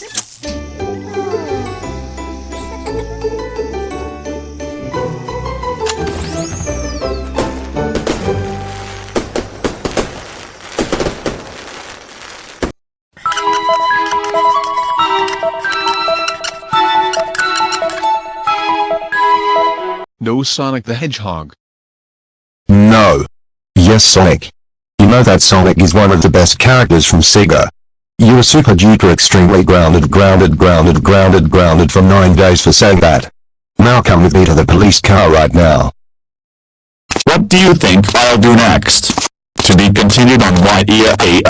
No, Sonic the Hedgehog. No. Yes, Sonic. You know that Sonic is one of the best characters from Sega. You were super duper extremely grounded for 9 days for saying that. Now come with me to the police car right now. What do you think I'll do next? To be continued on YEA.